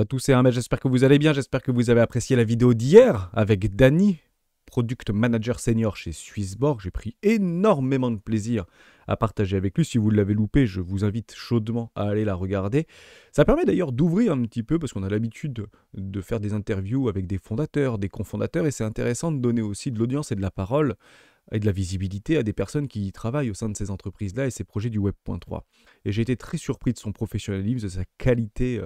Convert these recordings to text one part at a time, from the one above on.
à tous et à un, j'espère que vous allez bien, j'espère que vous avez apprécié la vidéo d'hier avec Dany, Product Manager Senior chez Swissborg. J'ai pris énormément de plaisir à partager avec lui. Si vous l'avez loupé, je vous invite chaudement à aller la regarder. Ça permet d'ailleurs d'ouvrir un petit peu, parce qu'on a l'habitude de faire des interviews avec des fondateurs, des cofondateurs, et c'est intéressant de donner aussi de l'audience et de la parole et de la visibilité à des personnes qui travaillent au sein de ces entreprises-là et ces projets du Web.3. Et j'ai été très surpris de son professionnalisme, de sa qualité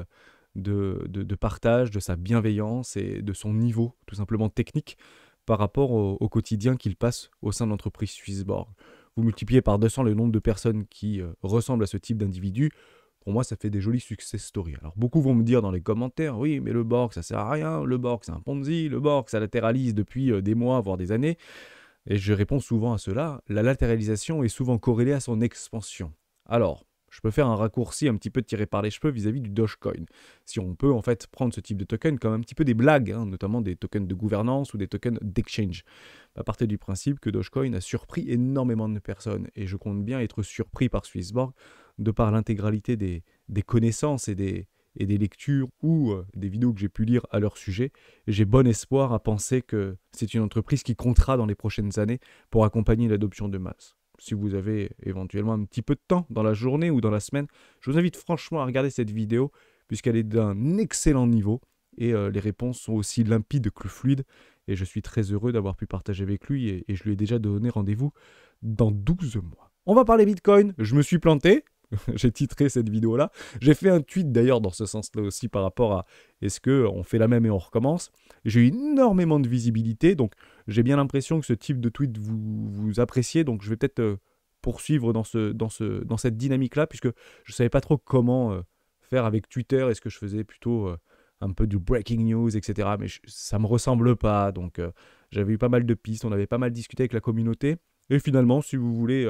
de partage, de sa bienveillance et de son niveau tout simplement technique par rapport au quotidien qu'il passe au sein de l'entreprise Swissborg. Vous multipliez par 200 le nombre de personnes qui ressemblent à ce type d'individu. Pour moi, ça fait des jolies success stories. Alors, beaucoup vont me dire dans les commentaires, oui, mais le Borg, ça sert à rien, le Borg, c'est un Ponzi, le Borg, ça latéralise depuis des mois, voire des années. Et je réponds souvent à cela, la latéralisation est souvent corrélée à son expansion. Alors, je peux faire un raccourci un petit peu tiré par les cheveux vis-à-vis du Dogecoin. Si on peut en fait prendre ce type de token comme un petit peu des blagues, notamment des tokens de gouvernance ou des tokens d'exchange. À partir du principe que Dogecoin a surpris énormément de personnes. Et je compte bien être surpris par Swissborg de par l'intégralité des connaissances et des lectures ou des vidéos que j'ai pu lire à leur sujet. Et j'ai bon espoir à penser que c'est une entreprise qui comptera dans les prochaines années pour accompagner l'adoption de masse. Si vous avez éventuellement un petit peu de temps dans la journée ou dans la semaine, je vous invite franchement à regarder cette vidéo puisqu'elle est d'un excellent niveau et les réponses sont aussi limpides que fluides. Et je suis très heureux d'avoir pu partager avec lui et je lui ai déjà donné rendez-vous dans 12 mois. On va parler Bitcoin, je me suis planté. J'ai titré cette vidéo-là. J'ai fait un tweet d'ailleurs dans ce sens-là aussi par rapport à est-ce qu'on fait la même et on recommence. J'ai eu énormément de visibilité, donc j'ai bien l'impression que ce type de tweet vous appréciez, donc je vais peut-être poursuivre dans cette dynamique-là, puisque je ne savais pas trop comment faire avec Twitter. Est-ce que je faisais plutôt un peu du breaking news, etc. Mais ça ne me ressemble pas, donc j'avais eu pas mal de pistes, on avait pas mal discuté avec la communauté, et finalement, si vous voulez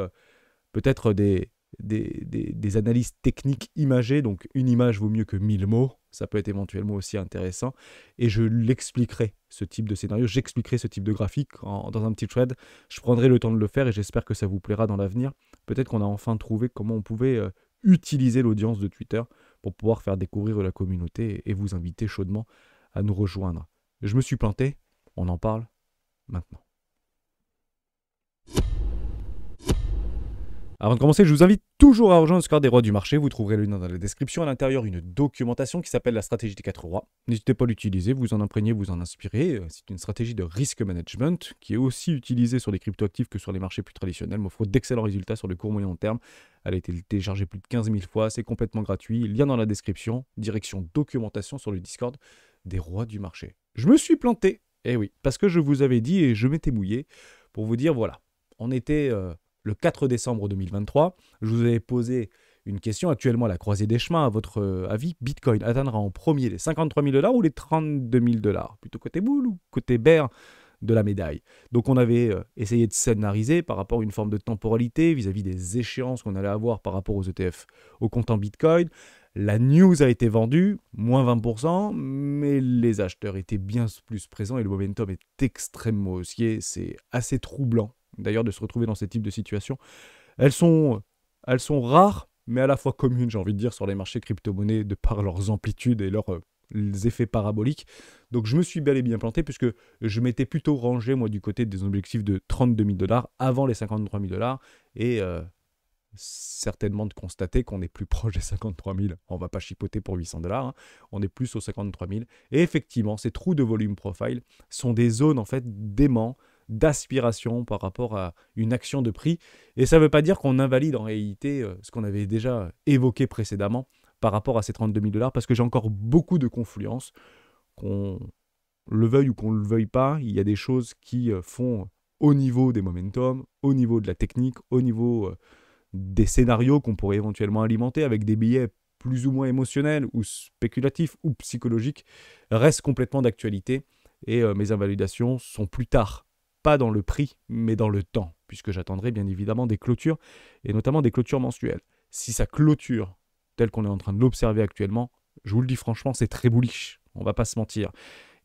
peut-être des analyses techniques imagées, donc une image vaut mieux que 1000 mots, ça peut être éventuellement aussi intéressant, et je l'expliquerai, ce type de scénario, j'expliquerai ce type de graphique dans un petit thread, je prendrai le temps de le faire et j'espère que ça vous plaira dans l'avenir. Peut-être qu'on a enfin trouvé comment on pouvait utiliser l'audience de Twitter pour pouvoir faire découvrir la communauté et vous inviter chaudement à nous rejoindre. Je me suis planté, on en parle maintenant. Avant de commencer, je vous invite toujours à rejoindre le Discord des rois du marché. Vous trouverez le lien dans la description. À l'intérieur, une documentation qui s'appelle la stratégie des 4 rois. N'hésitez pas à l'utiliser, vous en imprégnez, vous en inspirez. C'est une stratégie de risk management qui est aussi utilisée sur les cryptoactifs que sur les marchés plus traditionnels. M'offre d'excellents résultats sur le court moyen terme. Elle a été téléchargée plus de 15 000 fois. C'est complètement gratuit. Lien dans la description. Direction documentation sur le Discord des rois du marché. Je me suis planté. Eh oui, parce que je vous avais dit et je m'étais mouillé pour vous dire voilà, on était le 4 décembre 2023, je vous avais posé une question actuellement à la croisée des chemins. À votre avis, Bitcoin atteindra en premier les 53 000 $ ou les 32 000 $? Plutôt côté boule ou côté bear de la médaille? Donc on avait essayé de scénariser par rapport à une forme de temporalité vis-à-vis des échéances qu'on allait avoir par rapport aux ETF, au comptant Bitcoin. La news a été vendue, moins 20%, mais les acheteurs étaient bien plus présents et le momentum est extrêmement haussier. C'est assez troublant d'ailleurs de se retrouver dans ce type de situation. Elles sont rares, mais à la fois communes, j'ai envie de dire, sur les marchés crypto-monnaies, de par leurs amplitudes et leurs effets paraboliques. Donc je me suis bel et bien planté, puisque je m'étais plutôt rangé, moi, du côté des objectifs de 32 000 $ avant les 53 000 $, et certainement de constater qu'on est plus proche des 53 000. On ne va pas chipoter pour 800 $, on est plus aux 53 000. Et effectivement, ces trous de volume profile sont des zones, en fait, d'aimant, d'aspiration par rapport à une action de prix. Et ça ne veut pas dire qu'on invalide en réalité ce qu'on avait déjà évoqué précédemment par rapport à ces 32 000 $, parce que j'ai encore beaucoup de confluences. Qu'on le veuille ou qu'on ne le veuille pas, il y a des choses qui font au niveau des momentum, au niveau de la technique, au niveau des scénarios qu'on pourrait éventuellement alimenter avec des billets plus ou moins émotionnels ou spéculatifs ou psychologiques, restent complètement d'actualité. Et mes invalidations sont plus tard. Pas dans le prix, mais dans le temps, puisque j'attendrai bien évidemment des clôtures, et notamment des clôtures mensuelles. Si ça clôture, tel qu'on est en train de l'observer actuellement, je vous le dis franchement, c'est très bullish, on va pas se mentir.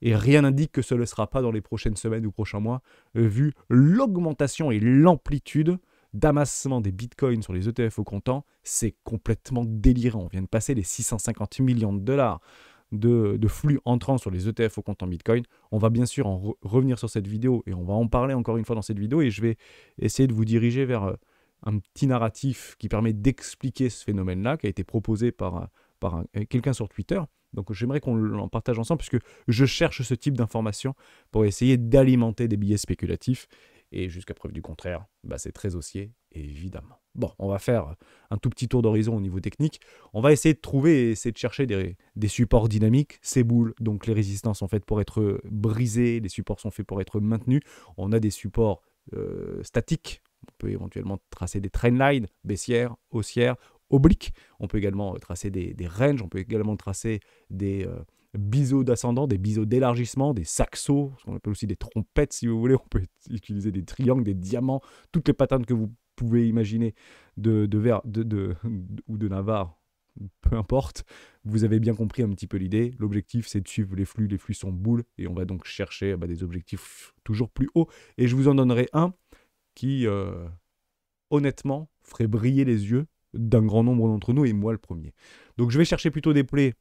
Et rien n'indique que ce ne le sera pas dans les prochaines semaines ou prochains mois, vu l'augmentation et l'amplitude d'amassement des bitcoins sur les ETF au comptant. C'est complètement délirant, on vient de passer les 650 millions de $. de flux entrant sur les ETF au compte en Bitcoin. On va bien sûr en revenir sur cette vidéo et on va en parler encore une fois dans cette vidéo et je vais essayer de vous diriger vers un petit narratif qui permet d'expliquer ce phénomène-là, qui a été proposé par quelqu'un sur Twitter. Donc j'aimerais qu'on en partage ensemble puisque je cherche ce type d'informations pour essayer d'alimenter des billets spéculatifs. Et jusqu'à preuve du contraire, bah c'est très haussier, évidemment. Bon, on va faire un tout petit tour d'horizon au niveau technique. On va essayer de trouver et essayer de chercher des supports dynamiques. Ces boules, donc les résistances sont faites pour être brisées, les supports sont faits pour être maintenus. On a des supports statiques. On peut éventuellement tracer des trendlines baissières, haussières, obliques. On peut également tracer des ranges. On peut également tracer des biseaux d'ascendant, des biseaux d'élargissement, des saxos, ce qu'on appelle aussi des trompettes si vous voulez. On peut utiliser des triangles, des diamants, toutes les patterns que vous pouvez imaginer de verre ou de Navarre, peu importe. Vous avez bien compris un petit peu l'idée. L'objectif, c'est de suivre les flux. Les flux sont boules et on va donc chercher des objectifs toujours plus hauts. Et je vous en donnerai un qui, honnêtement, ferait briller les yeux d'un grand nombre d'entre nous et moi le premier. Donc je vais chercher plutôt des plays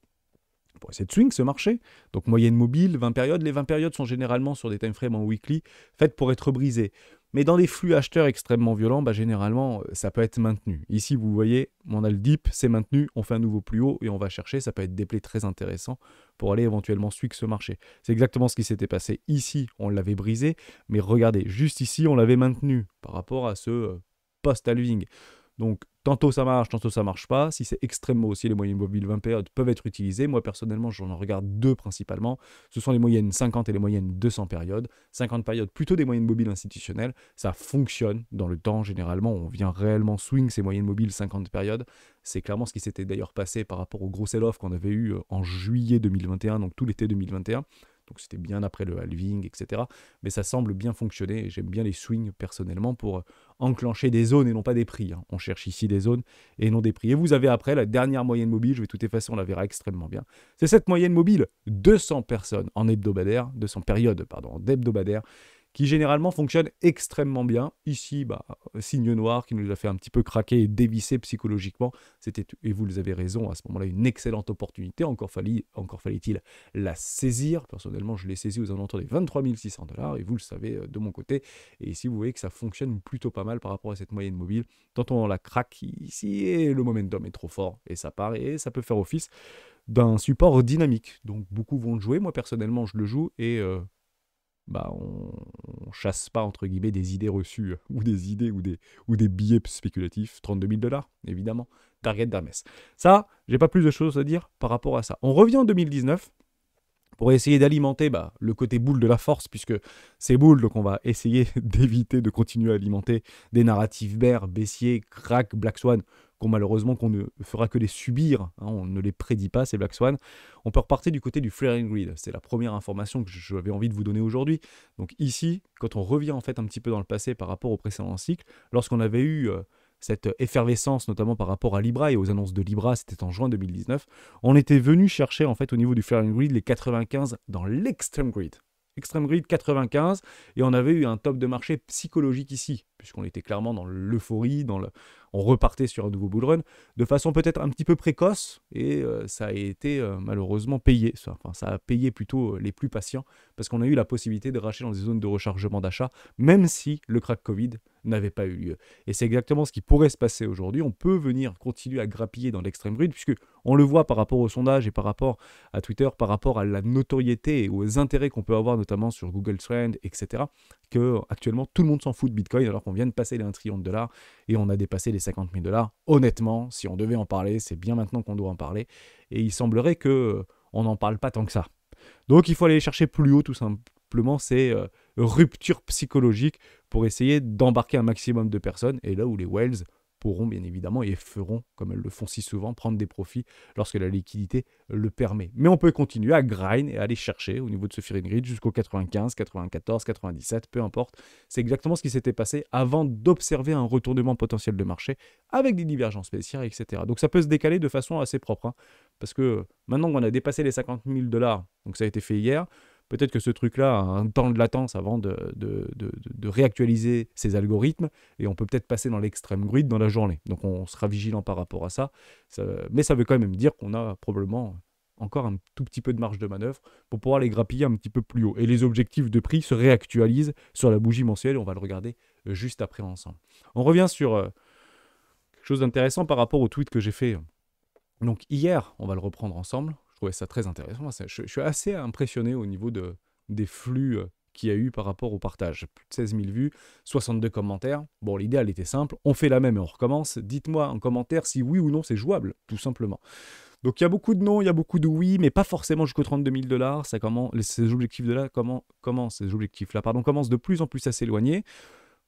pour essayer de swing ce marché. Donc moyenne mobile, 20 périodes. Les 20 périodes sont généralement sur des time frames en weekly, faites pour être brisées. Mais dans des flux acheteurs extrêmement violents, généralement, ça peut être maintenu. Ici, vous voyez, on a le dip, c'est maintenu, on fait un nouveau plus haut et on va chercher. Ça peut être des plays très intéressants pour aller éventuellement swing ce marché. C'est exactement ce qui s'était passé ici. On l'avait brisé, mais regardez, juste ici, on l'avait maintenu par rapport à ce post-halving. Donc, tantôt ça marche pas. Si c'est extrêmement haussier, les moyennes mobiles 20 périodes peuvent être utilisées. Moi, personnellement, j'en regarde deux principalement. Ce sont les moyennes 50 et les moyennes 200 périodes. 50 périodes, plutôt des moyennes mobiles institutionnelles. Ça fonctionne dans le temps. Généralement, on vient réellement swing ces moyennes mobiles 50 périodes. C'est clairement ce qui s'était d'ailleurs passé par rapport au gros sell-off qu'on avait eu en juillet 2021, donc tout l'été 2021. Donc c'était bien après le halving, etc. Mais ça semble bien fonctionner et j'aime bien les swings personnellement pour enclencher des zones et non pas des prix. On cherche ici des zones et non des prix. Et vous avez après la dernière moyenne mobile, je vais tout effacer, on la verra extrêmement bien. C'est cette moyenne mobile, 200 personnes en hebdomadaire, 200 périodes en hebdomadaire, qui généralement fonctionne extrêmement bien. Ici, signe noir qui nous a fait un petit peu craquer et dévisser psychologiquement. C'était, et vous avez raison, à ce moment-là, une excellente opportunité. Encore fallait-il la saisir. Personnellement, je l'ai saisi aux alentours des 23 600 $, et vous le savez de mon côté. Et ici, vous voyez que ça fonctionne plutôt pas mal par rapport à cette moyenne mobile. Tantôt on la craque ici, et le momentum est trop fort, et ça part, et ça peut faire office d'un support dynamique. Donc beaucoup vont le jouer. Moi, personnellement, je le joue, et on chasse pas entre guillemets des idées reçues ou des idées ou des billets spéculatifs. 32 000 $, évidemment. Target d'Hermès. Ça, j'ai pas plus de choses à dire par rapport à ça. On revient en 2019 pour essayer d'alimenter le côté boule de la force, puisque ces boules, donc on va essayer d'éviter de continuer à alimenter des narratifs bears, baissiers, crack, Black Swan, malheureusement qu'on ne fera que les subir, on ne les prédit pas ces Black Swan. On peut repartir du côté du flaring grid, c'est la première information que j'avais envie de vous donner aujourd'hui. Donc ici, quand on revient en fait un petit peu dans le passé par rapport au précédent cycle, lorsqu'on avait eu cette effervescence, notamment par rapport à Libra et aux annonces de Libra, c'était en juin 2019, on était venu chercher en fait au niveau du flaring grid les 95 dans l'extreme grid. Extreme Grid 95, et on avait eu un top de marché psychologique ici, puisqu'on était clairement dans l'euphorie, on repartait sur un nouveau bull run, de façon peut-être un petit peu précoce, et ça a été malheureusement payé. Ça a payé plutôt les plus patients, parce qu'on a eu la possibilité de racheter dans des zones de rechargement d'achat, même si le crack Covid n'avait pas eu lieu. Et c'est exactement ce qui pourrait se passer aujourd'hui. On peut venir continuer à grappiller dans l'extrême grid, puisque on le voit par rapport au sondage et par rapport à Twitter, par rapport à la notoriété et aux intérêts qu'on peut avoir notamment sur Google Trends, etc., que actuellement tout le monde s'en fout de Bitcoin alors qu'on vient de passer les 1 trillion de dollars et on a dépassé les 50 000 $. Honnêtement, si on devait en parler, c'est bien maintenant qu'on doit en parler. Et il semblerait qu'on n'en parle pas tant que ça. Donc il faut aller chercher plus haut tout simplement, c'est rupture psychologique pour essayer d'embarquer un maximum de personnes. Et là où les whales pourront bien évidemment et feront, comme elles le font si souvent, prendre des profits lorsque la liquidité le permet. Mais on peut continuer à grind et à aller chercher au niveau de ce flaring grid jusqu'au 95, 94, 97, peu importe. C'est exactement ce qui s'était passé avant d'observer un retournement potentiel de marché avec des divergences baissières, etc. Donc ça peut se décaler de façon assez propre, parce que maintenant qu'on a dépassé les 50 000 $, donc ça a été fait hier, peut-être que ce truc-là a un temps de latence avant de réactualiser ses algorithmes et on peut peut-être passer dans l'extrême grid dans la journée. Donc on sera vigilant par rapport à ça. Mais ça veut quand même dire qu'on a probablement encore un tout petit peu de marge de manœuvre pour pouvoir les grappiller un petit peu plus haut. Et les objectifs de prix se réactualisent sur la bougie mensuelle. On va le regarder juste après ensemble. On revient sur quelque chose d'intéressant par rapport au tweet que j'ai fait. Donc hier, on va le reprendre ensemble. Je trouvais ça très intéressant. Je suis assez impressionné au niveau des flux qu'il y a eu par rapport au partage. Plus de 16 000 vues, 62 commentaires. Bon, l'idéal était simple. On fait la même et on recommence. Dites-moi en commentaire si oui ou non c'est jouable, tout simplement. Donc il y a beaucoup de non, il y a beaucoup de oui, mais pas forcément jusqu'aux 32 000 $. Ces objectifs-là commencent de plus en plus à s'éloigner.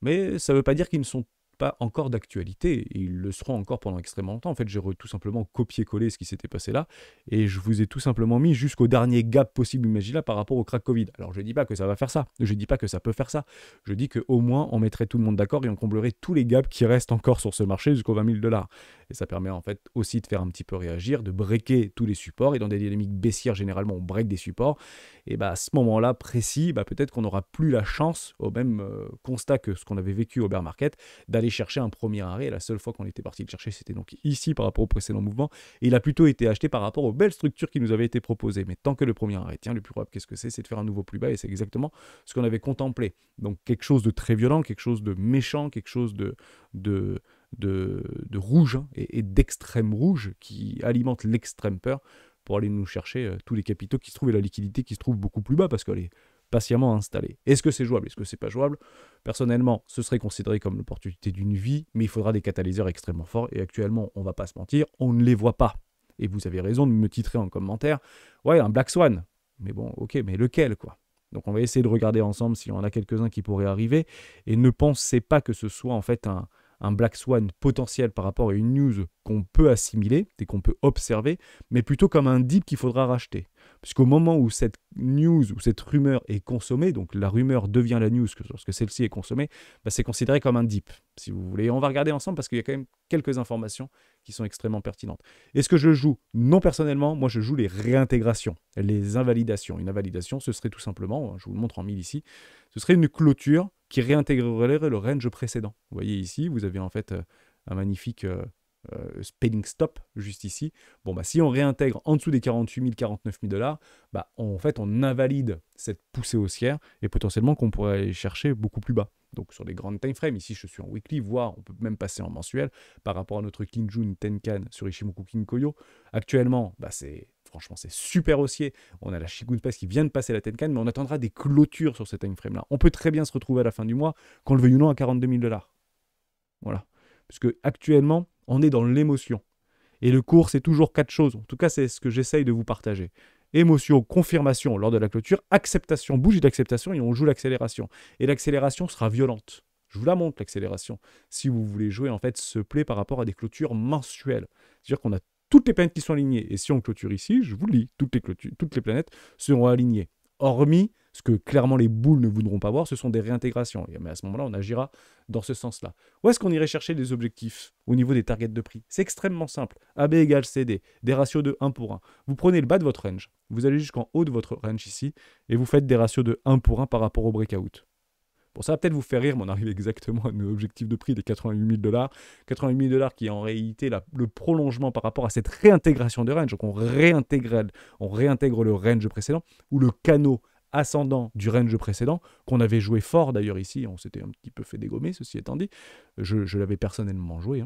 Mais ça ne veut pas dire qu'ils ne sont pas encore d'actualité. Ils le seront encore pendant extrêmement longtemps. En fait, j'ai tout simplement copié-collé ce qui s'était passé là. Et je vous ai tout simplement mis jusqu'au dernier gap possible imaginable par rapport au crack Covid. Alors, je ne dis pas que ça va faire ça. Je ne dis pas que ça peut faire ça. Je dis qu'au moins, on mettrait tout le monde d'accord et on comblerait tous les gaps qui restent encore sur ce marché jusqu'aux 20 000 $. Et ça permet en fait aussi de faire un petit peu réagir, de breaker tous les supports. Et dans des dynamiques baissières, généralement, on break des supports. Et à ce moment-là précis, peut-être qu'on n'aura plus la chance, au même constat que ce qu'on avait vécu au bear market, d'aller chercher un premier arrêt. La seule fois qu'on était parti le chercher, c'était donc ici par rapport au précédent mouvement. Et il a plutôt été acheté par rapport aux belles structures qui nous avaient été proposées. Mais tant que le premier arrêt tient, le plus probable, qu'est-ce que c'est de faire un nouveau plus bas. Et c'est exactement ce qu'on avait contemplé. Donc quelque chose de très violent, quelque chose de méchant, quelque chose de rouge et d'extrême rouge qui alimente l'extrême peur pour aller nous chercher tous les capitaux qui se trouvent et la liquidité qui se trouve beaucoup plus bas parce qu'elle est patiemment installée. Est-ce que c'est jouable? Est-ce que c'est pas jouable? Personnellement, ce serait considéré comme l'opportunité d'une vie, mais il faudra des catalyseurs extrêmement forts et actuellement, on va pas se mentir, on ne les voit pas. Et vous avez raison de me titrer en commentaire, ouais, un Black Swan. Mais bon, ok, mais lequel quoi? Donc on va essayer de regarder ensemble s'il y en a quelques-uns qui pourraient arriver et ne pensez pas que ce soit en fait un Black Swan potentiel par rapport à une news qu'on peut assimiler et qu'on peut observer, mais plutôt comme un dip qu'il faudra racheter. Puisqu'au moment où cette news ou cette rumeur est consommée, donc la rumeur devient la news lorsque celle-ci est consommée, c'est considéré comme un dip, si vous voulez. On va regarder ensemble parce qu'il y a quand même quelques informations qui sont extrêmement pertinentes. Est-ce que je joue? Non, personnellement, moi je joue les réintégrations, les invalidations. Une invalidation, ce serait tout simplement, je vous le montre en mille ici, ce serait une clôture qui réintégrerait le range précédent. Vous voyez ici, vous avez en fait un magnifique spelling stop juste ici. Bon, si on réintègre en dessous des 48 000, 49 000 $, en fait, on invalide cette poussée haussière et potentiellement qu'on pourrait aller chercher beaucoup plus bas. Donc sur des grandes time frames, ici je suis en weekly, voire on peut même passer en mensuel par rapport à notre Kinjun Tenkan sur Ichimoku Kinkoyo. Actuellement, franchement, c'est super haussier. On a la Shigun Pass qui vient de passer la Tenkan, mais on attendra des clôtures sur cette time frame là. On peut très bien se retrouver à la fin du mois, qu'on le veuille ou non, à 42 000 $. Voilà. Parce que actuellement, on est dans l'émotion. Et le cours, c'est toujours 4 choses. En tout cas, c'est ce que j'essaye de vous partager. Émotion, confirmation lors de la clôture, acceptation, bougie d'acceptation, et on joue l'accélération. Et l'accélération sera violente. Je vous la montre, l'accélération. Si vous voulez jouer, en fait, ce play par rapport à des clôtures mensuelles. C'est-à-dire qu'on a toutes les planètes qui sont alignées. Et si on clôture ici, je vous le dis, toutes les planètes seront alignées. Hormis ce que clairement les boules ne voudront pas voir, ce sont des réintégrations. Mais à ce moment-là, on agira dans ce sens-là. Où est-ce qu'on irait chercher des objectifs au niveau des targets de prix? C'est extrêmement simple. AB égale CD, des ratios de 1 pour 1. Vous prenez le bas de votre range, vous allez jusqu'en haut de votre range ici, et vous faites des ratios de 1 pour 1 par rapport au breakout. Bon, ça va peut-être vous faire rire, mais on arrive exactement à nos objectifs de prix des 88 000 $. 88 000 $ qui est en réalité le prolongement par rapport à cette réintégration de range. Donc on réintègre le range précédent, ou le canot ascendant du range précédent, qu'on avait joué fort d'ailleurs ici, on s'était un petit peu fait dégommer, ceci étant dit. Je l'avais personnellement joué,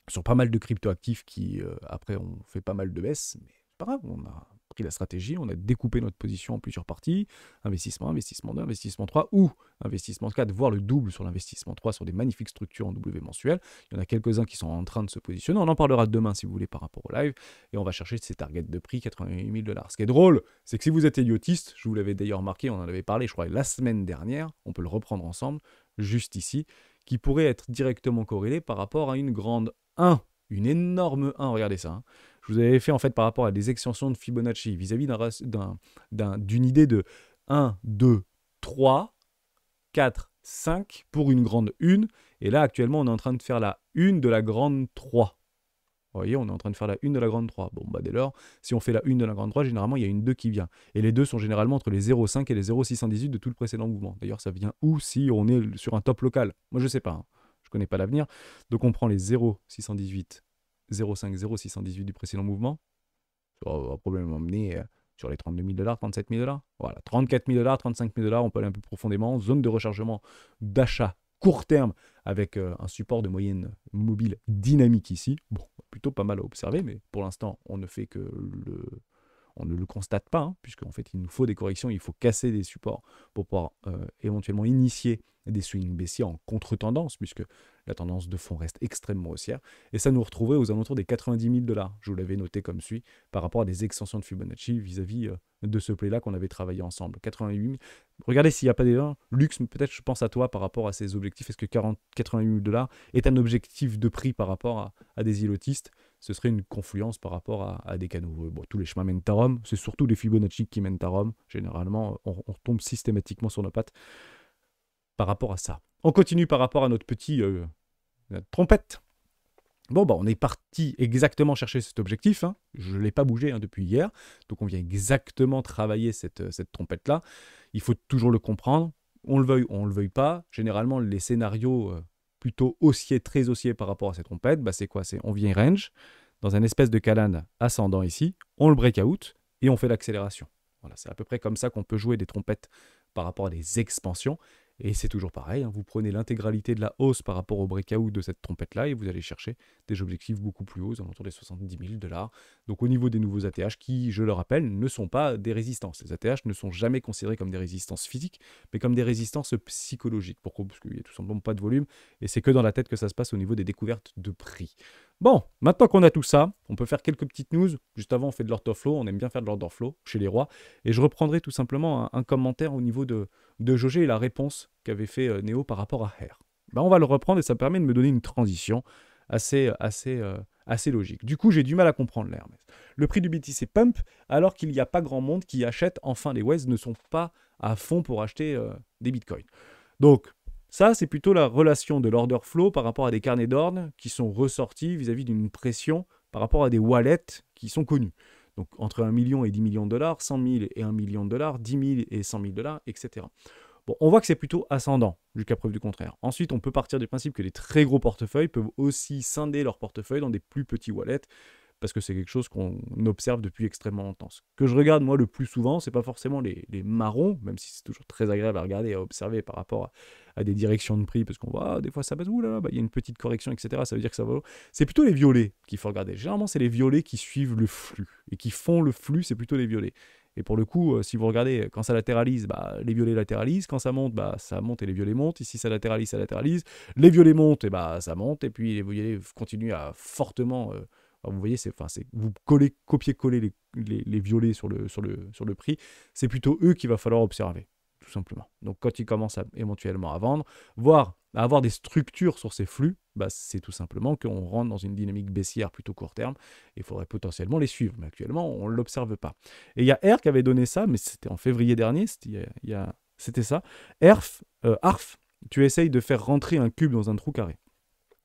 sur pas mal de cryptoactifs qui, après, ont fait pas mal de baisses, mais c'est pas grave, on a pris la stratégie, on a découpé notre position en plusieurs parties, investissement 1, investissement 2, investissement 3, ou investissement 4, voire le double sur l'investissement 3, sur des magnifiques structures en W mensuel. Il y en a quelques-uns qui sont en train de se positionner, on en parlera demain si vous voulez par rapport au live, et on va chercher ces targets de prix, 88 000 $. Ce qui est drôle, c'est que si vous êtes idiotiste, je vous l'avais d'ailleurs marqué, on en avait parlé, je crois, la semaine dernière, on peut le reprendre ensemble, juste ici, qui pourrait être directement corrélé par rapport à une grande 1, une énorme 1, regardez ça. Je vous avais fait en fait par rapport à des extensions de Fibonacci vis-à-vis d'une idée de 1, 2, 3, 4, 5 pour une grande 1. Et là actuellement on est en train de faire la 1 de la grande 3. Vous voyez, on est en train de faire la 1 de la grande 3. Bon, dès lors, si on fait la 1 de la grande 3, généralement, il y a une 2 qui vient. Et les 2 sont généralement entre les 0,5 et les 0,618 de tout le précédent mouvement. D'ailleurs, ça vient où si on est sur un top local? Moi, je ne sais pas. Je ne connais pas l'avenir. Donc, on prend les 0,618, 0,5, 0,618 du précédent mouvement. Ça va probablement mener sur les 32 000 $, 37 000 $. Voilà, 34 000 $, 35 000 $, on peut aller un peu profondément. Zone de rechargement d'achat court terme avec un support de moyenne mobile dynamique ici. Bon, plutôt pas mal à observer, mais pour l'instant, on ne fait que on ne le constate pas, hein, puisqu'en fait, il nous faut des corrections, il faut casser des supports pour pouvoir éventuellement initier des swings baissiers en contre-tendance, puisque la tendance de fond reste extrêmement haussière. Et ça nous retrouverait aux alentours des 90 000 $. Je vous l'avais noté comme suit, par rapport à des extensions de Fibonacci vis-à-vis de ce play-là qu'on avait travaillé ensemble. 88 000. Regardez s'il n'y a pas des 1. Luxe, peut-être je pense à toi par rapport à ces objectifs. Est-ce que 88 000 $ est un objectif de prix par rapport à des îlotistes? Ce serait une confluence par rapport à des canaux. Bon, tous les chemins mènent à Rome. C'est surtout les Fibonacci qui mènent à Rome. Généralement, on tombe systématiquement sur nos pattes par rapport à ça. On continue par rapport à notre notre trompette. Bon, bah, on est parti exactement chercher cet objectif. Hein. Je ne l'ai pas bougé depuis hier. Donc, on vient exactement travailler cette trompette-là. Il faut toujours le comprendre. On le veuille ou on ne le veuille pas. Généralement, les scénarios plutôt haussiers, très haussiers par rapport à cette trompette, bah, c'est quoi? C'est on vient range dans un espèce de canal ascendant ici. On le break out et on fait l'accélération. Voilà, c'est à peu près comme ça qu'on peut jouer des trompettes par rapport à des expansions. Et c'est toujours pareil, hein, vous prenez l'intégralité de la hausse par rapport au breakout de cette trompette-là et vous allez chercher des objectifs beaucoup plus hauts, autour des 70 000 $. Donc au niveau des nouveaux ATH qui, je le rappelle, ne sont pas des résistances. Les ATH ne sont jamais considérés comme des résistances physiques, mais comme des résistances psychologiques. Pourquoi? Parce qu'il n'y a tout simplement pas de volume et c'est que dans la tête que ça se passe au niveau des découvertes de prix. Bon, maintenant qu'on a tout ça, on peut faire quelques petites news. Juste avant, on fait de l'order flow. On aime bien faire de l'order flow chez les rois. Et je reprendrai tout simplement un commentaire au niveau de jauger la réponse qu'avait fait Néo par rapport à Her. Ben, on va le reprendre et ça permet de me donner une transition assez logique. Du coup, j'ai du mal à comprendre l'Hermès. Le prix du BTC pump, alors qu'il n'y a pas grand monde qui achète, enfin les West ne sont pas à fond pour acheter des bitcoins. Donc, ça, c'est plutôt la relation de l'order flow par rapport à des carnets d'ordre qui sont ressortis vis-à-vis d'une pression par rapport à des wallets qui sont connus. Donc, entre 1 million et 10 millions de $, 100 000 et 1 million de $, 10 000 et 100 000 $, etc. Bon, on voit que c'est plutôt ascendant, jusqu'à preuve du contraire. Ensuite, on peut partir du principe que les très gros portefeuilles peuvent aussi scinder leur portefeuille dans des plus petits wallets, parce que c'est quelque chose qu'on observe depuis extrêmement longtemps. Ce que je regarde, moi, le plus souvent, c'est pas forcément les marrons, même si c'est toujours très agréable à regarder et à observer par rapport à des directions de prix, parce qu'on voit, des fois, ça baisse, oulala, il y a une petite correction, etc., ça veut dire que ça va. C'est plutôt les violets qu'il faut regarder. Généralement, c'est les violets qui suivent le flux, et qui font le flux, c'est plutôt les violets. Et pour le coup, si vous regardez, quand ça latéralise, bah, les violets latéralisent. Quand ça monte, bah, ça monte et les violets montent. Ici, ça latéralise, ça latéralise. Les violets montent, et bah, ça monte. Et puis, les violets continuent à fortement... vous voyez, vous copiez-coller les violets sur le prix. C'est plutôt eux qu'il va falloir observer, tout simplement. Donc, quand ils commencent éventuellement à vendre, voire à avoir des structures sur ces flux, bah, c'est tout simplement qu'on rentre dans une dynamique baissière plutôt court terme. Et il faudrait potentiellement les suivre. Mais actuellement, on ne l'observe pas. Et il y a R qui avait donné ça, mais c'était en février dernier. C'était ça. ARF, tu essayes de faire rentrer un cube dans un trou carré.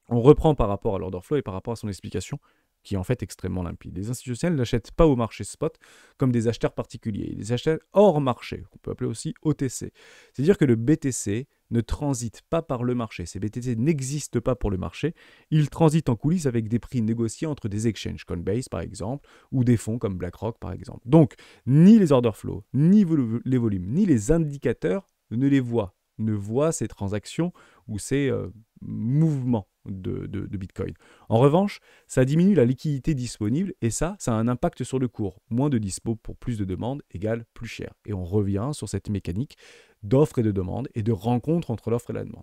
On reprend par rapport à l'order flow et par rapport à son explication, qui est en fait extrêmement limpide. Les institutionnels n'achètent pas au marché spot comme des acheteurs particuliers. Ils achètent hors marché, qu'on peut appeler aussi OTC. C'est-à-dire que le BTC ne transite pas par le marché. Ces BTC n'existent pas pour le marché. Ils transitent en coulisses avec des prix négociés entre des exchanges, Coinbase par exemple, ou des fonds comme BlackRock par exemple. Donc, ni les order flow, ni les volumes, ni les indicateurs ne voient ces transactions ou ces mouvements de Bitcoin. En revanche, ça diminue la liquidité disponible et ça a un impact sur le cours. Moins de dispo pour plus de demandes égale plus cher. Et on revient sur cette mécanique d'offre et de demande et de rencontre entre l'offre et la demande.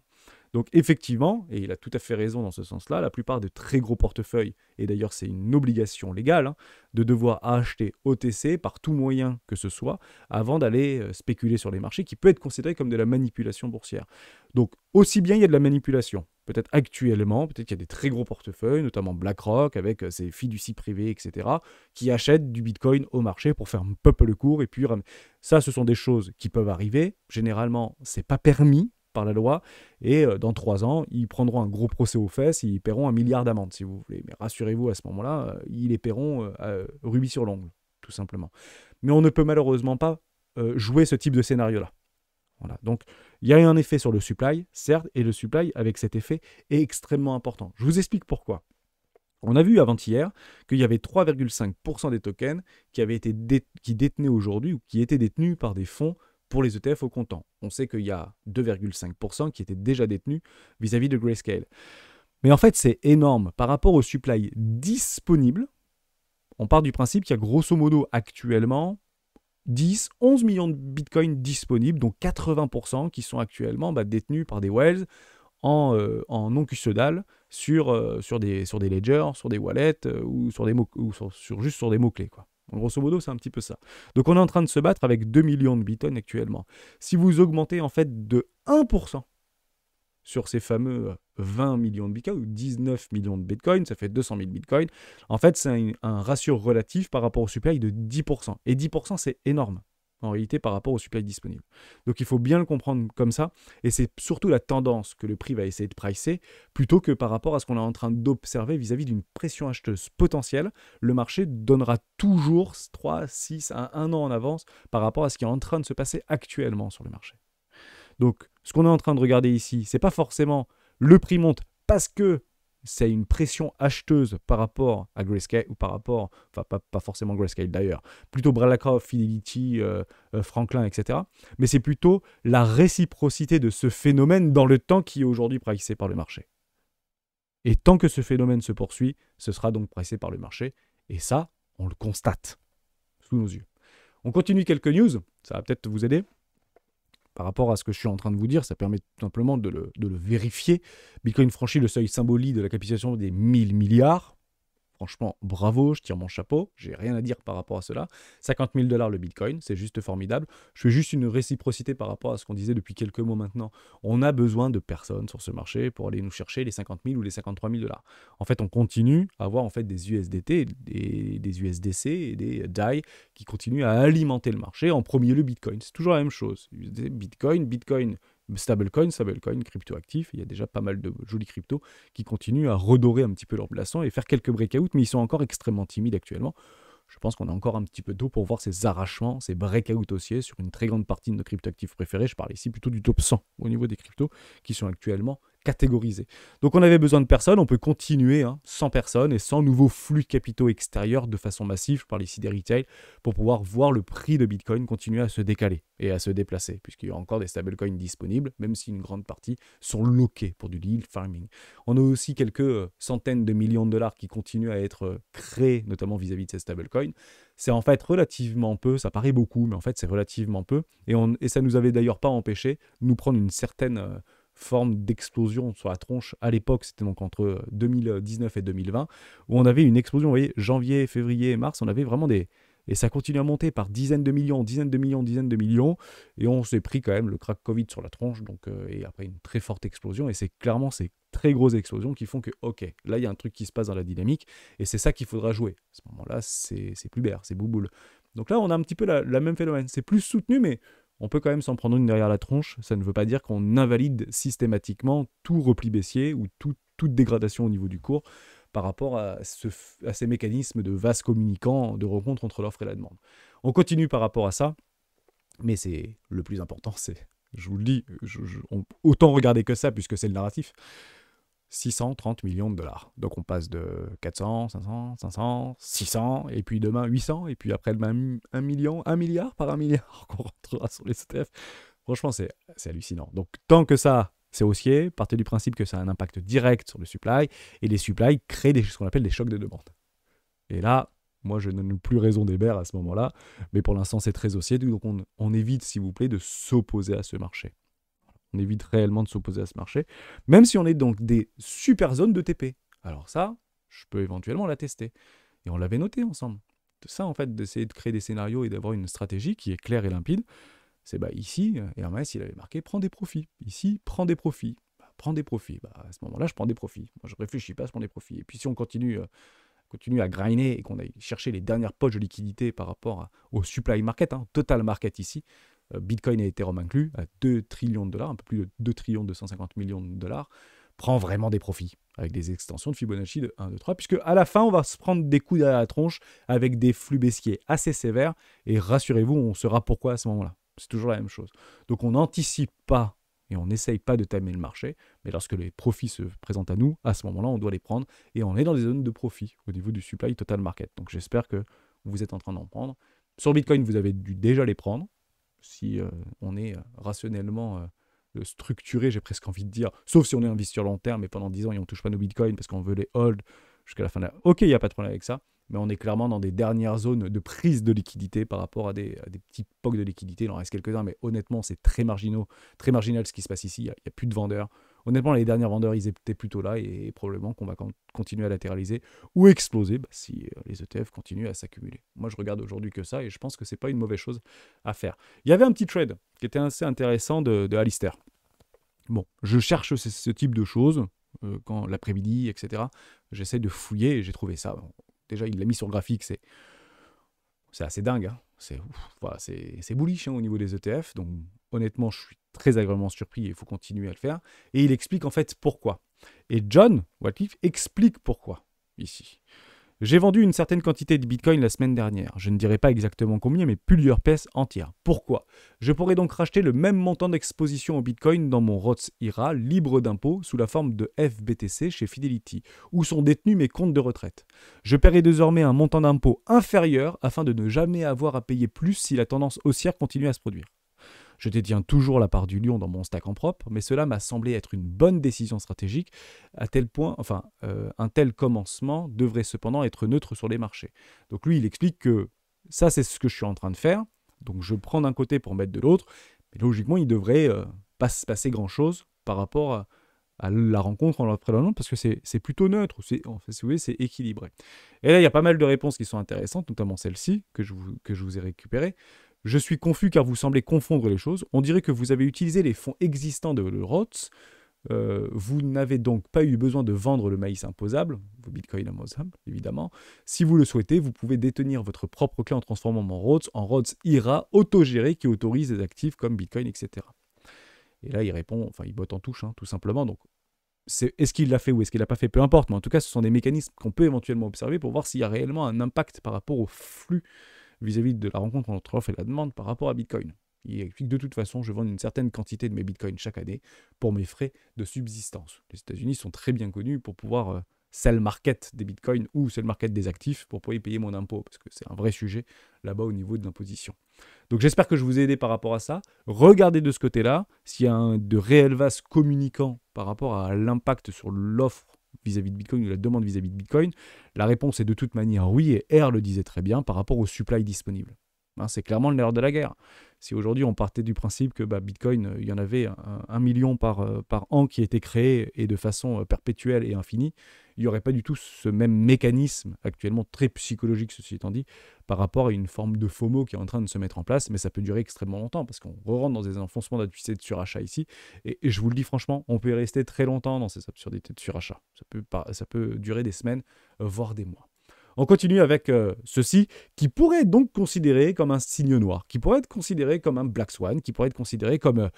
Donc effectivement, et il a tout à fait raison dans ce sens-là, la plupart de très gros portefeuilles, et d'ailleurs c'est une obligation légale, de devoir acheter OTC par tout moyen que ce soit, avant d'aller spéculer sur les marchés, qui peut être considéré comme de la manipulation boursière. Donc aussi bien il y a de la manipulation, peut-être actuellement, peut-être qu'il y a des très gros portefeuilles, notamment BlackRock, avec ses fiducies privées, etc., qui achètent du Bitcoin au marché pour faire pop le cours, et puis ça, ce sont des choses qui peuvent arriver. Généralement, c'est pas permis par la loi, et dans 3 ans, ils prendront un gros procès aux fesses, ils paieront 1 milliard d'amendes, si vous voulez. Mais rassurez-vous, à ce moment-là, ils les paieront rubis sur l'ongle, tout simplement. Mais on ne peut malheureusement pas jouer ce type de scénario-là. Voilà. Donc, il y a un effet sur le supply, certes, et le supply, avec cet effet, est extrêmement important. Je vous explique pourquoi. On a vu avant-hier qu'il y avait 3,5% des tokens qui avaient été qui détenaient aujourd'hui ou qui étaient détenus par des fonds pour les ETF au comptant. On sait qu'il y a 2,5% qui étaient déjà détenus vis-à-vis de Grayscale. Mais en fait, c'est énorme. Par rapport au supply disponible, on part du principe qu'il y a grosso modo actuellement 10, 11 millions de bitcoins disponibles, dont 80% qui sont actuellement détenus par des whales en non custodial sur des ledgers, sur des wallets ou juste sur des mots-clés, quoi. Donc, grosso modo, c'est un petit peu ça. Donc on est en train de se battre avec 2 millions de bitcoins actuellement. Si vous augmentez en fait de 1% sur ces fameux 20 millions de bitcoins ou 19 millions de bitcoins, ça fait 200 000 bitcoins. En fait, c'est un ratio relatif par rapport au supply de 10%. Et 10%, c'est énorme en réalité par rapport au supply disponible. Donc il faut bien le comprendre comme ça, et c'est surtout la tendance que le prix va essayer de pricer, plutôt que par rapport à ce qu'on est en train d'observer vis-à-vis d'une pression acheteuse potentielle. Le marché donnera toujours 3, 6 à 1 an en avance par rapport à ce qui est en train de se passer actuellement sur le marché. Donc ce qu'on est en train de regarder ici, c'est pas forcément le prix monte parce que c'est une pression acheteuse par rapport à Grayscale, ou par rapport, enfin pas forcément Grayscale d'ailleurs, plutôt BlackRock, Fidelity, Franklin, etc. Mais c'est plutôt la réciprocité de ce phénomène dans le temps qui est aujourd'hui pricé par le marché. Et tant que ce phénomène se poursuit, ce sera donc pricé par le marché. Et ça, on le constate sous nos yeux. On continue quelques news, ça va peut-être vous aider. Par rapport à ce que je suis en train de vous dire, ça permet tout simplement de le vérifier. Bitcoin franchit le seuil symbolique de la capitalisation des 1000 milliards. Franchement, bravo, je tire mon chapeau, j'ai rien à dire par rapport à cela. 50 000 $ le Bitcoin, c'est juste formidable. Je fais juste une réciprocité par rapport à ce qu'on disait depuis quelques mois maintenant. On a besoin de personnes sur ce marché pour aller nous chercher les 50 000 ou les 53 000 $. En fait, on continue à avoir en fait des USDT, des USDC et des DAI qui continuent à alimenter le marché. En premier lieu, Bitcoin, c'est toujours la même chose. Bitcoin, stablecoin, crypto-actif, il y a déjà pas mal de jolis cryptos qui continuent à redorer un petit peu leur blason et faire quelques breakouts, mais ils sont encore extrêmement timides actuellement. Je pense qu'on a encore un petit peu d'eau pour voir ces arrachements, ces breakouts haussiers sur une très grande partie de nos crypto-actifs préférés. Je parle ici plutôt du top 100 au niveau des cryptos qui sont actuellement catégorisés. Donc on avait besoin de personnes, on peut continuer sans personnes et sans nouveaux flux de capitaux extérieurs de façon massive, je parle ici des retail, pour pouvoir voir le prix de Bitcoin continuer à se décaler et à se déplacer, puisqu'il y a encore des stablecoins disponibles, même si une grande partie sont loqués pour du yield farming. On a aussi quelques centaines de millions de dollars qui continuent à être créés, notamment vis-à-vis de ces stablecoins. C'est en fait relativement peu, ça paraît beaucoup, mais en fait c'est relativement peu, et ça ne nous avait d'ailleurs pas empêché de nous prendre une certaine forme d'explosion sur la tronche. À l'époque, c'était donc entre 2019 et 2020, où on avait une explosion, vous voyez, janvier, février, mars, on avait vraiment et ça continue à monter par dizaines de millions, et on s'est pris quand même le crack Covid sur la tronche, donc, et après une très forte explosion, et c'est clairement ces très grosses explosions qui font que, ok, là il y a un truc qui se passe dans la dynamique, et c'est ça qu'il faudra jouer. À ce moment-là, c'est plus BR, c'est bouboule. Donc là, on a un petit peu la même phénomène. C'est plus soutenu, mais on peut quand même s'en prendre une derrière la tronche. Ça ne veut pas dire qu'on invalide systématiquement tout repli baissier ou toute dégradation au niveau du cours par rapport à ces mécanismes de vases communicants de rencontre entre l'offre et la demande. On continue par rapport à ça, mais c'est le plus important, c'est, je vous le dis, autant regarder que ça puisque c'est le narratif. 630 millions de dollars. Donc on passe de 400, 500, 500, 600, et puis demain 800, et puis après demain 1 million, 1 milliard par 1 milliard qu'on rentrera sur les ETF. Franchement, c'est hallucinant. Donc tant que ça, c'est haussier, partez du principe que ça a un impact direct sur le supply, et les supply créent ce qu'on appelle des chocs de demande. Et là, moi je n'ai plus raison des bears à ce moment-là, mais pour l'instant c'est très haussier, donc on évite s'il vous plaît de s'opposer à ce marché. On évite réellement de s'opposer à ce marché, même si on est donc des super zones de TP. Alors ça, je peux éventuellement la tester. Et on l'avait noté ensemble. Ça, en fait, d'essayer de créer des scénarios et d'avoir une stratégie qui est claire et limpide, c'est ici, Hermès, il avait marqué « prends des profits ». Ici, « prends des profits ». Prends des profits. À ce moment-là, je prends des profits. Moi, je ne réfléchis pas, je prends des profits. Et puis si on continue à grinder et qu'on aille chercher les dernières poches de liquidité par rapport au supply market, total market ici, Bitcoin et Ethereum inclus, à 2 trillions de dollars, un peu plus de 2 trillions 250 millions de dollars, prend vraiment des profits, avec des extensions de Fibonacci de 1, 2, 3, puisque à la fin, on va se prendre des coups à la tronche avec des flux baissiers assez sévères, et rassurez-vous, on saura pourquoi à ce moment-là. C'est toujours la même chose. Donc on n'anticipe pas et on n'essaye pas de timer le marché, mais lorsque les profits se présentent à nous, à ce moment-là, on doit les prendre et on est dans des zones de profit au niveau du supply total market. Donc j'espère que vous êtes en train d'en prendre. Sur Bitcoin, vous avez dû déjà les prendre. Si on est rationnellement structuré, j'ai presque envie de dire, sauf si on est investi sur long terme et pendant 10 ans et on ne touche pas nos bitcoins parce qu'on veut les hold jusqu'à la fin de la... Ok, il n'y a pas de problème avec ça, mais on est clairement dans des dernières zones de prise de liquidité par rapport à des petits pocs de liquidité. Il en reste quelques-uns, mais honnêtement, c'est très marginal ce qui se passe ici. Il n'y a plus de vendeurs. Honnêtement, les derniers vendeurs, ils étaient plutôt là et probablement qu'on va continuer à latéraliser ou exploser si les ETF continuent à s'accumuler. Moi, je regarde aujourd'hui que ça et je pense que ce n'est pas une mauvaise chose à faire. Il y avait un petit trade qui était assez intéressant de Alistair. Bon, je cherche ce type de choses quand l'après-midi, etc. J'essaie de fouiller et j'ai trouvé ça. Bon, déjà, il l'a mis sur le graphique, c'est assez dingue. Hein. C'est bullish au niveau des ETF. Donc, honnêtement, je suis très agréablement surpris et il faut continuer à le faire. Et il explique en fait pourquoi. Et John Wycliffe explique pourquoi ici. J'ai vendu une certaine quantité de Bitcoin la semaine dernière. Je ne dirai pas exactement combien, mais plusieurs pièces entières. Pourquoi? Je pourrais donc racheter le même montant d'exposition au Bitcoin dans mon Roth IRA libre d'impôt sous la forme de FBTC chez Fidelity, où sont détenus mes comptes de retraite. Je paierai désormais un montant d'impôt inférieur afin de ne jamais avoir à payer plus si la tendance haussière continue à se produire. Je détiens toujours la part du lion dans mon stack en propre, mais cela m'a semblé être une bonne décision stratégique, à tel point, un tel commencement devrait cependant être neutre sur les marchés. Donc lui, il explique que ça, c'est ce que je suis en train de faire, donc je prends d'un côté pour mettre de l'autre, mais logiquement, il ne devrait pas se passer grand-chose par rapport à la rencontre après l'autre, parce que c'est plutôt neutre, en fait, si vous voulez, c'est équilibré. Et là, il y a pas mal de réponses qui sont intéressantes, notamment celle-ci, que je vous ai récupérée. Je suis confus car vous semblez confondre les choses. On dirait que vous avez utilisé les fonds existants de Roth. Vous n'avez donc pas eu besoin de vendre le maïs imposable, vos bitcoins imposables, évidemment. Si vous le souhaitez, vous pouvez détenir votre propre clé en transformant mon Roth en Roth IRA autogéré qui autorise des actifs comme Bitcoin, etc. Et là, il répond, il botte en touche, tout simplement. Donc, est-ce qu'il l'a fait ou est-ce qu'il l'a pas fait? Peu importe, mais en tout cas, ce sont des mécanismes qu'on peut éventuellement observer pour voir s'il y a réellement un impact par rapport au flux vis-à-vis de la rencontre entre l'offre et la demande par rapport à Bitcoin. Il explique de toute façon, je vends une certaine quantité de mes Bitcoins chaque année pour mes frais de subsistance. Les États-Unis sont très bien connus pour pouvoir sell market des Bitcoins ou sell market des actifs pour pouvoir y payer mon impôt, parce que c'est un vrai sujet là-bas au niveau de l'imposition. Donc j'espère que je vous ai aidé par rapport à ça. Regardez de ce côté-là s'il y a de réels vases communicants par rapport à l'impact sur l'offre vis-à-vis de Bitcoin ou la demande vis-à-vis de Bitcoin. La réponse est de toute manière oui, et R le disait très bien par rapport au supply disponible. C'est clairement le nerf de la guerre. Si aujourd'hui on partait du principe que Bitcoin, il y en avait 1 million par an qui était créé et de façon perpétuelle et infinie, il n'y aurait pas du tout ce même mécanisme actuellement très psychologique, ceci étant dit, par rapport à une forme de FOMO qui est en train de se mettre en place, mais ça peut durer extrêmement longtemps parce qu'on rentre dans des enfoncements d'absurdité de surachat ici, et je vous le dis franchement, on peut y rester très longtemps dans ces absurdités de surachat. Ça peut durer des semaines, voire des mois. On continue avec ceci, qui pourrait être donc considéré comme un signe noir, qui pourrait être considéré comme un Black Swan, qui pourrait être considéré comme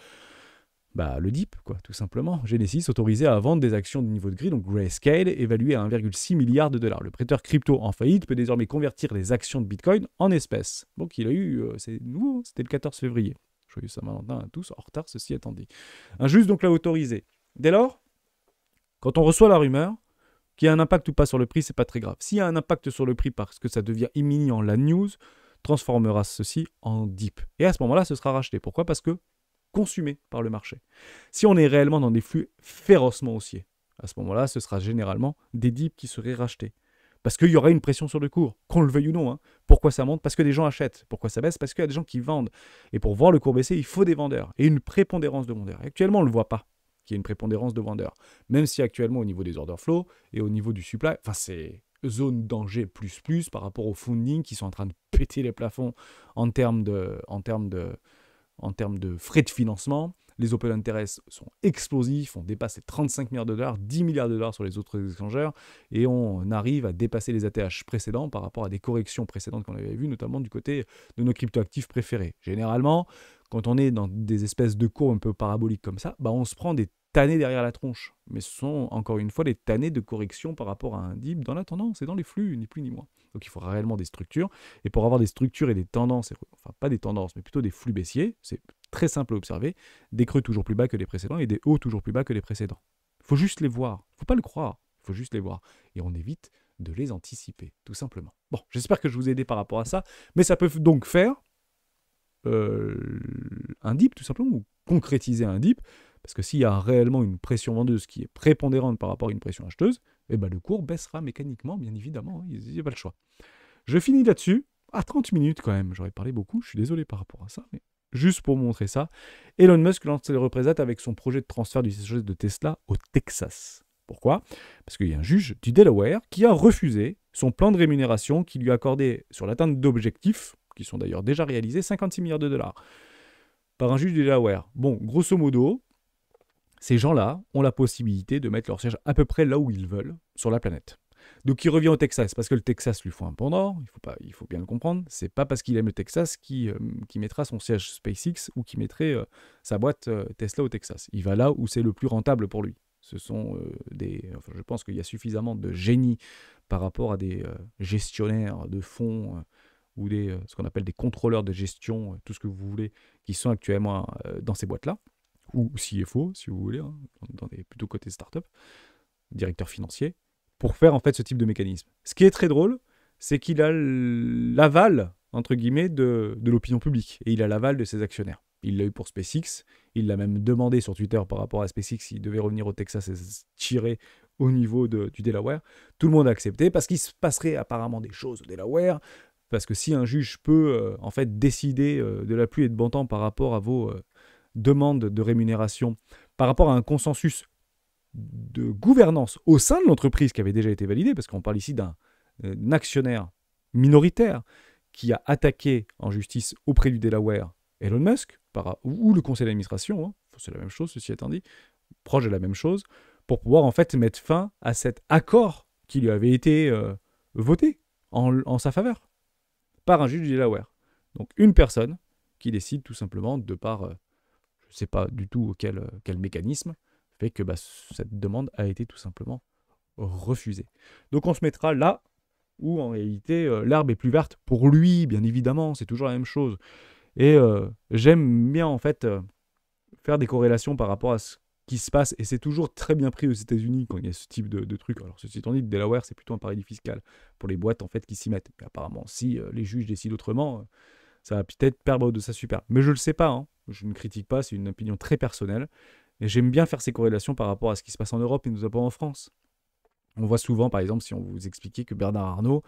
le DIP, quoi, tout simplement. Genesis autorisé à vendre des actions de niveau de gris, donc Grayscale, évalué à 1,6 milliard de dollars. Le prêteur crypto en faillite peut désormais convertir les actions de Bitcoin en espèces. Donc il a eu, c'est nouveau, c'était le 14 février. Joyeux Saint-Valentin à tous, en retard, ceci étant dit. Un juge donc l'a autorisé. Dès lors, quand on reçoit la rumeur, qu'il y a un impact ou pas sur le prix, c'est pas très grave. S'il y a un impact sur le prix parce que ça devient imminent, la news transformera ceci en dip. Et à ce moment-là, ce sera racheté. Pourquoi? Parce que consumé par le marché. Si on est réellement dans des flux férocement haussiers, à ce moment-là, ce sera généralement des dips qui seraient rachetés. Parce qu'il y aura une pression sur le cours, qu'on le veuille ou non. Pourquoi ça monte? Parce que des gens achètent. Pourquoi ça baisse? Parce qu'il y a des gens qui vendent. Et pour voir le cours baisser, il faut des vendeurs. Et une prépondérance de vendeurs. Actuellement, on ne le voit pas, qu'il y a une prépondérance de vendeurs. Même si actuellement, au niveau des order flow et au niveau du supply, c'est zone danger plus par rapport au funding qui sont en train de péter les plafonds en termes de frais de financement. Les open interest sont explosifs, on dépasse les 35 milliards de dollars, 10 milliards de dollars sur les autres échangeurs, et on arrive à dépasser les ATH précédents par rapport à des corrections précédentes qu'on avait vues, notamment du côté de nos cryptoactifs préférés. Généralement, quand on est dans des espèces de courbes un peu paraboliques comme ça, on se prend des tannées derrière la tronche. Mais ce sont, encore une fois, des tannées de correction par rapport à un dip dans la tendance et dans les flux, ni plus ni moins. Donc il faut réellement des structures. Et pour avoir des structures et des tendances, enfin pas des tendances, mais plutôt des flux baissiers, c'est très simple à observer, des creux toujours plus bas que les précédents et des hauts toujours plus bas que les précédents. Il faut juste les voir, il ne faut pas le croire, il faut juste les voir. Et on évite de les anticiper, tout simplement. Bon, j'espère que je vous ai aidé par rapport à ça, mais ça peut donc faire un dip, tout simplement, ou concrétiser un dip, parce que s'il y a réellement une pression vendeuse qui est prépondérante par rapport à une pression acheteuse, eh ben le cours baissera mécaniquement, bien évidemment, il n'y a pas le choix. Je finis là-dessus, à 30 minutes quand même, j'aurais parlé beaucoup, je suis désolé par rapport à ça, mais juste pour montrer ça, Elon Musk lance le représente avec son projet de transfert du siège de Tesla au Texas. Pourquoi? Parce qu'il y a un juge du Delaware qui a refusé son plan de rémunération qui lui accordait sur l'atteinte d'objectifs, qui sont d'ailleurs déjà réalisés, 56 milliards de dollars, par un juge du Delaware. Bon, grosso modo, ces gens-là ont la possibilité de mettre leur siège à peu près là où ils veulent sur la planète. Donc il revient au Texas, parce que le Texas lui faut un pendant, il faut bien le comprendre, c'est pas parce qu'il aime le Texas qu'il mettra son siège SpaceX ou qu'il mettrait sa boîte Tesla au Texas. Il va là où c'est le plus rentable pour lui. Ce sont je pense qu'il y a suffisamment de génie par rapport à des gestionnaires de fonds ou ce qu'on appelle des contrôleurs de gestion, tout ce que vous voulez, qui sont actuellement dans ces boîtes-là, ou CFO, si vous voulez, hein, dans des plutôt côté start-up, directeur financier, pour faire en fait ce type de mécanisme. Ce qui est très drôle, c'est qu'il a l'aval, entre guillemets, de l'opinion publique, et il a l'aval de ses actionnaires. Il l'a eu pour SpaceX, il l'a même demandé sur Twitter par rapport à SpaceX s'il devait revenir au Texas et se tirer au niveau du Delaware. Tout le monde a accepté parce qu'il se passerait apparemment des choses au Delaware, parce que si un juge peut en fait décider de la pluie et de bon temps par rapport à vos demandes de rémunération, par rapport à un consensus de gouvernance au sein de l'entreprise qui avait déjà été validé, parce qu'on parle ici d'un actionnaire minoritaire qui a attaqué en justice auprès du Delaware Elon Musk, ou le conseil d'administration, hein, c'est la même chose, ceci étant dit, proche de la même chose, pour pouvoir en fait mettre fin à cet accord qui lui avait été voté en sa faveur par un juge du Delaware. Donc une personne qui décide tout simplement de par, je ne sais pas du tout quel mécanisme, fait que cette demande a été tout simplement refusée. Donc on se mettra là où en réalité l'herbe est plus verte pour lui, bien évidemment, c'est toujours la même chose. Et j'aime bien en fait faire des corrélations par rapport à ce qui se passe, et c'est toujours très bien pris aux États-Unis quand il y a ce type de truc. Alors ceci étant dit, Delaware c'est plutôt un paradis fiscal pour les boîtes en fait qui s'y mettent. Mais apparemment, si les juges décident autrement, ça va peut-être perdre de sa superbe. Mais je ne le sais pas, hein. Je ne critique pas, c'est une opinion très personnelle. Et j'aime bien faire ces corrélations par rapport à ce qui se passe en Europe et nous pas en France. On voit souvent, par exemple, si on vous expliquait que Bernard Arnault,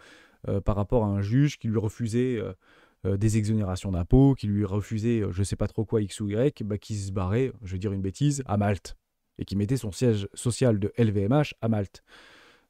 par rapport à un juge qui lui refusait des exonérations d'impôts, qui lui refusait je ne sais pas trop quoi X ou Y, qui se barrait, je vais dire une bêtise, à Malte, et qui mettait son siège social de LVMH à Malte.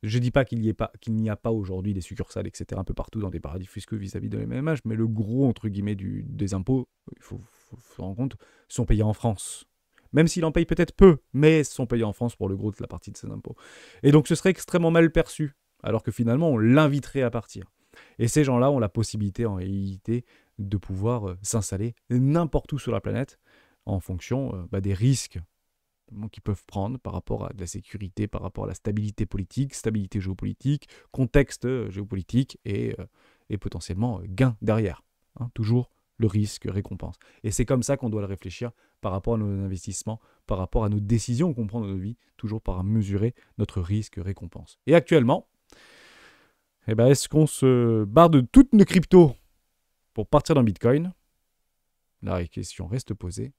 Je ne dis pas qu'il n'y a pas aujourd'hui des succursales, etc., un peu partout dans des paradis fiscaux vis-à-vis de LVMH, mais le gros, entre guillemets, des impôts, il faut se rendre compte, sont payés en France. Même s'il en paye peut-être peu, mais sont payés en France pour le gros de la partie de ses impôts. Et donc ce serait extrêmement mal perçu, alors que finalement on l'inviterait à partir. Et ces gens-là ont la possibilité en réalité de pouvoir s'installer n'importe où sur la planète en fonction des risques qu'ils peuvent prendre par rapport à de la sécurité, par rapport à la stabilité politique, stabilité géopolitique, contexte géopolitique et potentiellement gain derrière. Hein, toujours le risque, récompense. Et c'est comme ça qu'on doit le réfléchir par rapport à nos investissements, par rapport à nos décisions qu'on prend dans nos vies, toujours par mesurer notre risque, récompense. Et actuellement, est-ce qu'on se barre de toutes nos cryptos pour partir dans Bitcoin? La question reste posée.